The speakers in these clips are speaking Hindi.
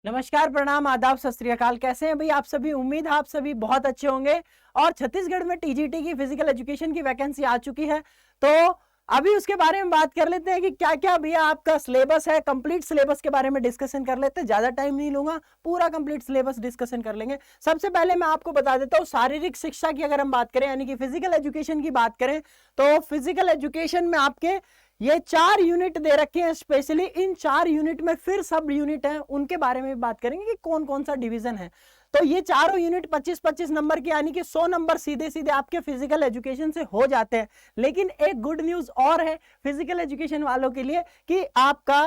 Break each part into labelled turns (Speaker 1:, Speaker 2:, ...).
Speaker 1: नमस्कार, प्रणाम, आदाब, सत श्री अकाल। कैसे हैं भाई आप सभी? उम्मीद है आप सभी बहुत अच्छे होंगे। और छत्तीसगढ़ में टीजीटी की फिजिकल एजुकेशन की वैकेंसी आ चुकी है, तो अभी उसके बारे में बात कर लेते हैं कि क्या क्या भैया आपका सिलेबस है। कंप्लीट सिलेबस के बारे में डिस्कशन कर लेते हैं, ज्यादा टाइम नहीं लूंगा, पूरा कंप्लीट सिलेबस डिस्कशन कर लेंगे। सबसे पहले मैं आपको बता देता हूँ, शारीरिक शिक्षा की अगर हम बात करें यानी कि फिजिकल एजुकेशन की बात करें, तो फिजिकल एजुकेशन में आपके ये 4 यूनिट दे रखे हैं। स्पेशली इन 4 यूनिट में फिर सब यूनिट हैं, उनके बारे में भी बात करेंगे कि कौन कौन सा डिवीजन है। तो ये चारों यूनिट 25-25 नंबर के यानी कि 100 नंबर सीधे सीधे आपके फिजिकल एजुकेशन से हो जाते हैं। लेकिन एक गुड न्यूज और है फिजिकल एजुकेशन वालों के लिए कि आपका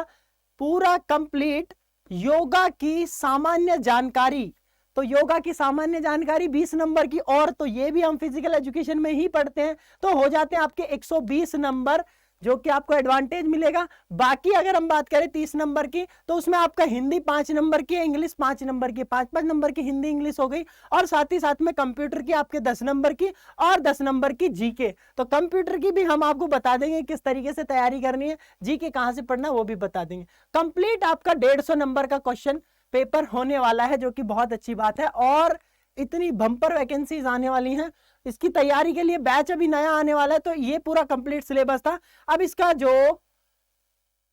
Speaker 1: पूरा कंप्लीट योगा की सामान्य जानकारी, तो योगा की सामान्य जानकारी 20 नंबर की, और तो ये भी हम फिजिकल एजुकेशन में ही पढ़ते हैं, तो हो जाते हैं आपके 120 नंबर, जो कि आपको एडवांटेज मिलेगा। बाकी अगर हम बात करें 30 नंबर की, तो उसमें आपका हिंदी 5 नंबर की, इंग्लिश 5 नंबर की, 5-5 नंबर की हिंदी इंग्लिश हो गई, और साथ ही साथ में कंप्यूटर की आपके 10 नंबर की और 10 नंबर की जीके। तो कंप्यूटर की भी हम आपको बता देंगे किस तरीके से तैयारी करनी है, जीके कहां से पढ़ना वो भी बता देंगे। कंप्लीट आपका 150 नंबर का क्वेश्चन पेपर होने वाला है, जो कि बहुत अच्छी बात है। और इतनी बम्पर वैकेंसीज आने वाली हैं, इसकी तैयारी के लिए बैच अभी नया आने वाला है। तो ये पूरा कंप्लीट सिलेबस था। अब इसका जो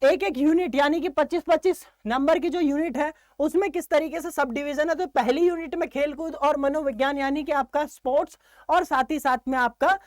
Speaker 1: एक एक यूनिट यानी कि 25-25 नंबर की जो यूनिट है, उसमें किस तरीके से सब डिवीजन है। तो पहली यूनिट में खेलकूद और मनोविज्ञान यानी कि आपका स्पोर्ट्स, और साथ ही साथ में आपका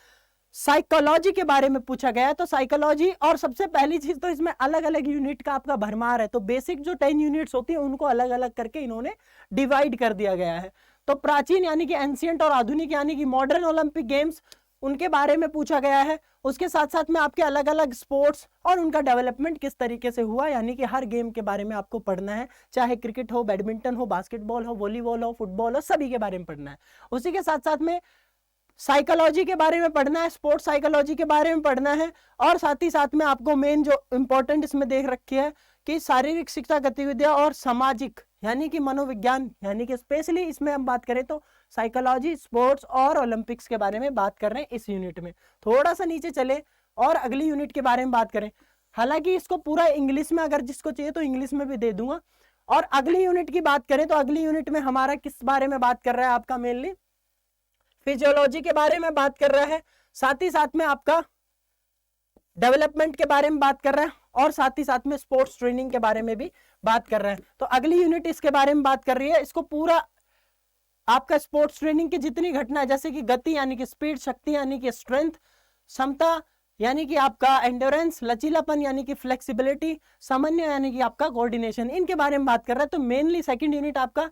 Speaker 1: साइकोलॉजी के बारे में पूछा गया है। तो साइकोलॉजी, और सबसे पहली चीज तो इसमें अलग अलग यूनिट का आपका भरमार है। तो बेसिक जो 10 यूनिट्स होती है उनको अलग अलग करके इन्होंने डिवाइड कर दिया गया है। तो प्राचीन यानी कि एंशियंट और आधुनिक यानी कि मॉडर्न ओलंपिक गेम्स, उनके बारे में पूछा गया है। उसके साथ साथ में आपके अलग अलग स्पोर्ट्स और उनका डेवलपमेंट किस तरीके से हुआ, यानी कि हर गेम के बारे में आपको पढ़ना है, चाहे क्रिकेट हो, बैडमिंटन हो, बास्केटबॉल हो, वॉलीबॉल हो, फुटबॉल हो, सभी के बारे में पढ़ना है। उसी के साथ साथ में साइकोलॉजी के बारे में पढ़ना है, स्पोर्ट्स साइकोलॉजी के बारे में पढ़ना है, और साथ ही साथ में आपको मेन जो इंपॉर्टेंट इसमें देख रखी है कि शारीरिक शिक्षा गतिविधियां और सामाजिक यानी कि मनोविज्ञान, यानी कि स्पेशली इसमें हम बात करें तो साइकोलॉजी, स्पोर्ट्स और ओलंपिक्स के बारे में बात कर रहे हैं इस यूनिट में। थोड़ा सा नीचे चले और अगली यूनिट के बारे में बात करें। हालांकि इसको पूरा इंग्लिश में अगर जिसको चाहिए तो इंग्लिश में भी दे दूंगा। और अगली यूनिट की बात करें तो अगली यूनिट में हमारा किस बारे में बात कर रहा है, आपका मेनली फिजियोलॉजी के बारे में बात कर रहा है, साथ ही साथ में आपका डेवलपमेंट के बारे में बात कर रहा है, और साथ ही साथ में स्पोर्ट्स ट्रेनिंग के बारे में भी बात कर रहा है। तो अगली यूनिट इसके बारे में बात कर रही है। इसको पूरा आपका स्पोर्ट्स ट्रेनिंग की जितनी घटना है, जैसे कि गति यानी कि स्पीड, शक्ति यानी कि स्ट्रेंथ, क्षमता यानी कि आपका एंड्योरेंस, लचीलापन यानी कि फ्लेक्सिबिलिटी, समन्वय यानी कि आपका कोऑर्डिनेशन, इनके बारे में बात कर रहा है। तो मेनली सेकंड यूनिट आपका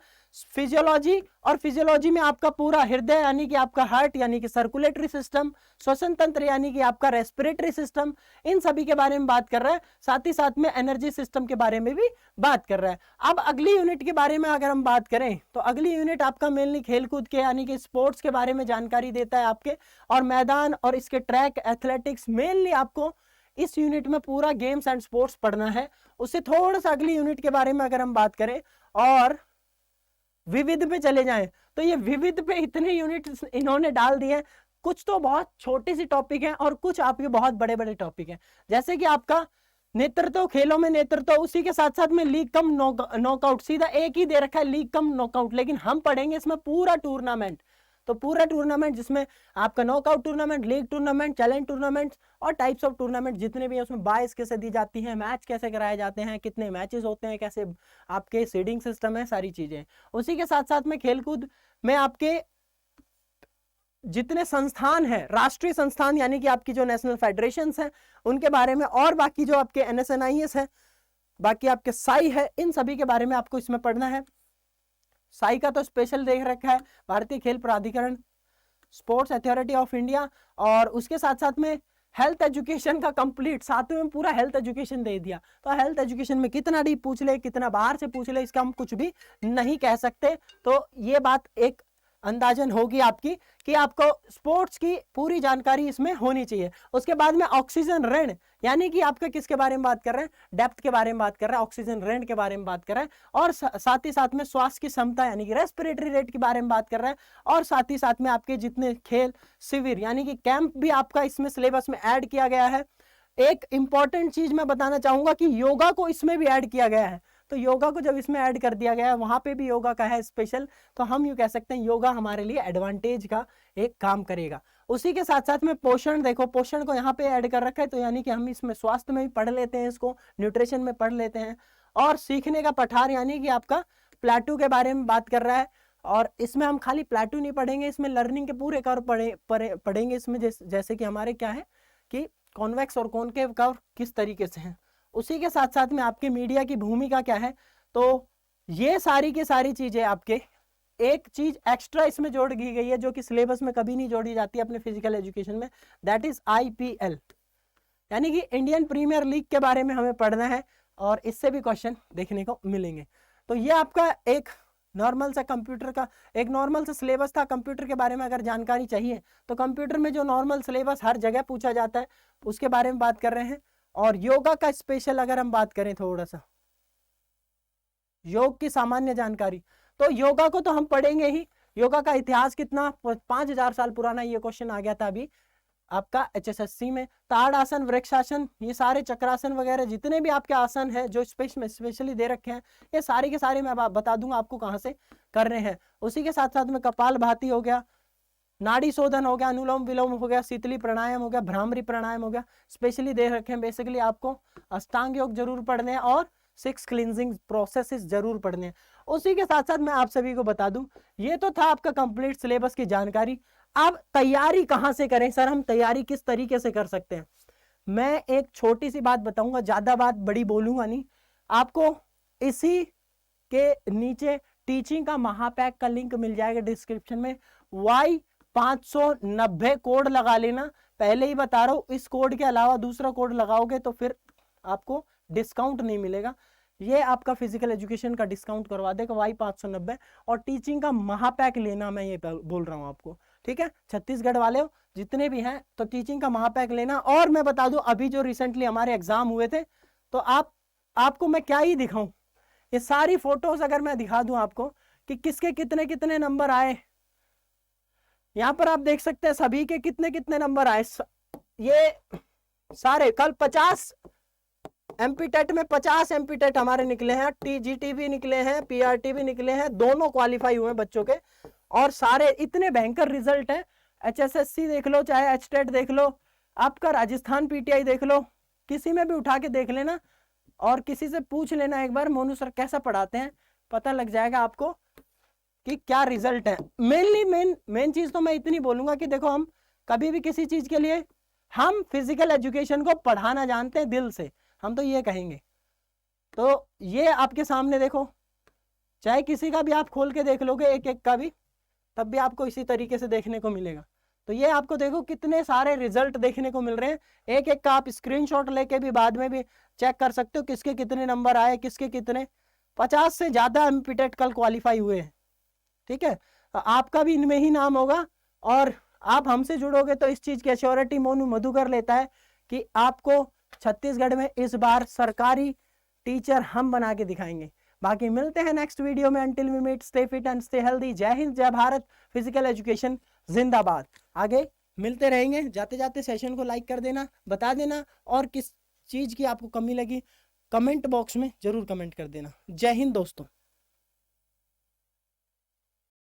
Speaker 1: फिजियोलॉजी, और फिजियोलॉजी में आपका पूरा हृदय यानी कि आपका हार्ट यानी कि सर्कुलेटरी सिस्टम, श्वसन तंत्र यानी कि आपका रेस्पिरेटरी सिस्टम, इन सभी के बारे में बात कर रहा है। साथ ही साथ में एनर्जी सिस्टम के बारे में भी बात कर रहा है। अब अगली यूनिट के बारे में अगर हम बात करें तो अगली यूनिट आपका मेनली खेलकूद के यानी कि स्पोर्ट्स के बारे में जानकारी देता है आपके, और मैदान और इसके ट्रैक, एथलेटिक्स, मेनली आपको इस यूनिट में पूरा गेम्स एंड स्पोर्ट्स पढ़ना है। उससे थोड़ा सा अगली यूनिट के बारे में अगर हम बात करें और विविध पे चले जाएं, तो ये विविध पे इतने यूनिट इन्होंने डाल दिए हैं। कुछ तो बहुत छोटी सी टॉपिक है और कुछ आपके बहुत बड़े बड़े टॉपिक हैं, जैसे कि आपका नेतृत्व, खेलों में नेतृत्व, उसी के साथ साथ में लीग कम नॉकआउट, सीधा एक ही दे रखा है लीग कम नॉकआउट, लेकिन हम पढ़ेंगे इसमें पूरा टूर्नामेंट। तो पूरा टूर्नामेंट जिसमें आपका knockout tournament, league tournament, challenge tournament और टाइप्स ऑफ टूर्नामेंट जितने भी हैं, उसमें बाइस कैसे दी जाती हैं, मैच कैसे कराए जाते हैं, कितने मैचेस होते हैं, कैसे आपके सीडिंग सिस्टम है, सारी चीजें। उसी के साथ साथ में खेलकूद में आपके जितने संस्थान हैं, राष्ट्रीय संस्थान यानी कि आपकी जो नेशनल फेडरेशंस हैं, उनके बारे में, और बाकी जो आपके NSNIS है, बाकी आपके साई है, इन सभी के बारे में आपको इसमें पढ़ना है। साई का तो स्पेशल देख रखा है, भारतीय खेल प्राधिकरण, स्पोर्ट्स अथॉरिटी ऑफ इंडिया, और उसके साथ साथ में हेल्थ एजुकेशन का कंप्लीट, साथ में पूरा हेल्थ एजुकेशन दे दिया। तो हेल्थ एजुकेशन में कितना डीप पूछ ले, कितना बाहर से पूछ ले, इसका हम कुछ भी नहीं कह सकते। तो ये बात एक अंदाजन होगी आपकी कि आपको स्पोर्ट्स की पूरी जानकारी इसमें होनी चाहिए। उसके बाद में ऑक्सीजन ऋण यानी कि आपका किसके बारे में बात कर रहे हैं, डेप्थ के बारे में बात कर रहे हैं, ऑक्सीजन ऋण के बारे में बात कर रहे हैं, और साथ ही साथ में श्वास की क्षमता यानी कि रेस्पिरेटरी रेट के बारे में बात कर रहे हैं, और साथ ही साथ में आपके जितने खेल शिविर यानी कि कैंप भी आपका इसमें सिलेबस में ऐड किया गया है। एक इंपॉर्टेंट चीज मैं बताना चाहूंगा कि योगा को इसमें भी ऐड किया गया है। तो योगा को जब इसमें ऐड कर दिया गया, वहां पे भी योगा का है स्पेशल, तो हम यूँ कह सकते हैं योगा हमारे लिए एडवांटेज का एक काम करेगा। उसी के साथ साथ में पोषण, देखो पोषण को यहाँ पे ऐड कर रखा है, तो यानी कि हम इसमें स्वास्थ्य में भी पढ़ लेते हैं, इसको न्यूट्रिशन में पढ़ लेते हैं। और सीखने का पठार यानी कि आपका प्लेटू के बारे में बात कर रहा है, और इसमें हम खाली प्लेटू नहीं पढ़ेंगे, इसमें लर्निंग के पूरे कर्व पढ़ेंगे इसमें, जैसे कि हमारे क्या है कि कॉन्वेक्स और कॉनकेव कर्व किस तरीके से हैं। उसी के साथ साथ में आपके मीडिया की भूमिका क्या है, तो ये सारी की सारी चीजें आपके, एक चीज एक्स्ट्रा इसमें जोड़ दी गई है जो कि सिलेबस में कभी नहीं जोड़ी जाती अपने फिजिकल एजुकेशन में, दैट इज IPL, यानी कि इंडियन प्रीमियर लीग के बारे में हमें पढ़ना है, और इससे भी क्वेश्चन देखने को मिलेंगे। तो ये आपका एक नॉर्मल सा कंप्यूटर का एक नॉर्मल सा सिलेबस था। कंप्यूटर के बारे में अगर जानकारी चाहिए तो कंप्यूटर में जो नॉर्मल सिलेबस हर जगह पूछा जाता है उसके बारे में बात कर रहे हैं। और योगा का स्पेशल अगर हम बात करें, थोड़ा सा योग की सामान्य जानकारी, तो योगा को तो हम पढ़ेंगे ही। योगा का इतिहास कितना, 5000 साल पुराना, ये क्वेश्चन आ गया था अभी आपका HSSC में। ताड़ासन, वृक्षासन, ये सारे चक्रासन वगैरह जितने भी आपके आसन है जो स्पेशली दे रखे हैं, ये सारे के सारे मैं बता दूंगा आपको कहाँ से कर रहे हैं। उसी के साथ साथ में कपाल भाती हो गया, नाड़ी शोधन हो गया, अनुलोम विलोम हो गया, शीतली प्राणायाम हो गया, भ्रामरी प्राणायाम हो गया, स्पेशली दे रखे हैं। बेसिकली आपको अष्टांग योग जरूर पढ़ने हैं और 6 क्लींजिंग प्रोसेसेस जरूर पढ़ने हैं। उसी के साथ साथ मैं आप सभी को बता दूं, ये तो था आपका कंप्लीट सिलेबस की जानकारी। अब तैयारी कहां से करें सर, हम तैयारी किस तरीके से कर सकते हैं, मैं एक छोटी सी बात बताऊंगा, ज्यादा बात बड़ी बोलूंगा नहीं। आपको इसी के नीचे टीचिंग का महापैक का लिंक मिल जाएगा डिस्क्रिप्शन में, Y590 कोड लगा लेना। पहले ही बता रहा हूं, इस कोड के अलावा दूसरा कोड लगाओगे तो फिर आपको डिस्काउंट नहीं मिलेगा। ये आपका फिजिकल एजुकेशन का डिस्काउंट करवा देगा Y590, और टीचिंग का महापैक लेना, मैं ये बोल रहा हूं आपको, ठीक है। छत्तीसगढ़ वाले हो जितने भी हैं तो टीचिंग का महापैक लेना। और मैं बता दूं, अभी जो रिसेंटली हमारे एग्जाम हुए थे, तो आपको मैं क्या ही दिखाऊं, ये सारी फोटोज अगर मैं दिखा दूं आपको कि किसके कितने कितने नंबर आए, यहां पर आप देख सकते हैं सभी के कितने कितने नंबर आए। ये सारे कल 50 एमपी टेट में 50 एमपी टेट हमारे निकले हैं, TGT भी निकले हैं, PRT भी निकले हैं, दोनों क्वालिफाई हुए हैं बच्चों के, और सारे इतने भयंकर रिजल्ट है। HSSC देख लो, चाहे HTET देख लो, आपका राजस्थान PTI देख लो, किसी में भी उठा के देख लेना, और किसी से पूछ लेना एक बार मोनू सर कैसा पढ़ाते हैं, पता लग जाएगा आपको कि क्या रिजल्ट है। मेनली मेन चीज तो मैं इतनी बोलूंगा कि देखो, हम कभी भी किसी चीज के लिए हम फिजिकल एजुकेशन को पढ़ाना जानते हैं दिल से, हम तो ये कहेंगे। तो ये आपके सामने देखो, चाहे किसी का भी आप खोल के देख लोगे एक एक का भी, तब भी आपको इसी तरीके से देखने को मिलेगा। तो ये आपको देखो कितने सारे रिजल्ट देखने को मिल रहे हैं, एक एक का आप स्क्रीनशॉट लेके भी बाद में भी चेक कर सकते हो किसके कितने नंबर आए, किसके कितने। 50 से ज्यादा एमपी टेट कल क्वालिफाई हुए हैं, ठीक है। आपका भी इनमें ही नाम होगा, और आप हमसे जुड़ोगे तो इस चीज की एश्योरिटी मोनू मधुकर लेता है कि आपको छत्तीसगढ़ में इस बार सरकारी टीचर हम बना के दिखाएंगे। बाकी मिलते हैं नेक्स्ट वीडियो में, until we meet, stay fit and stay healthy. जय हिंद, जय भारत, फिजिकल एजुकेशन जिंदाबाद। आगे मिलते रहेंगे, जाते जाते सेशन को लाइक कर देना, बता देना, और किस चीज की आपको कमी लगी कमेंट बॉक्स में जरूर कमेंट कर देना। जय हिंद दोस्तों।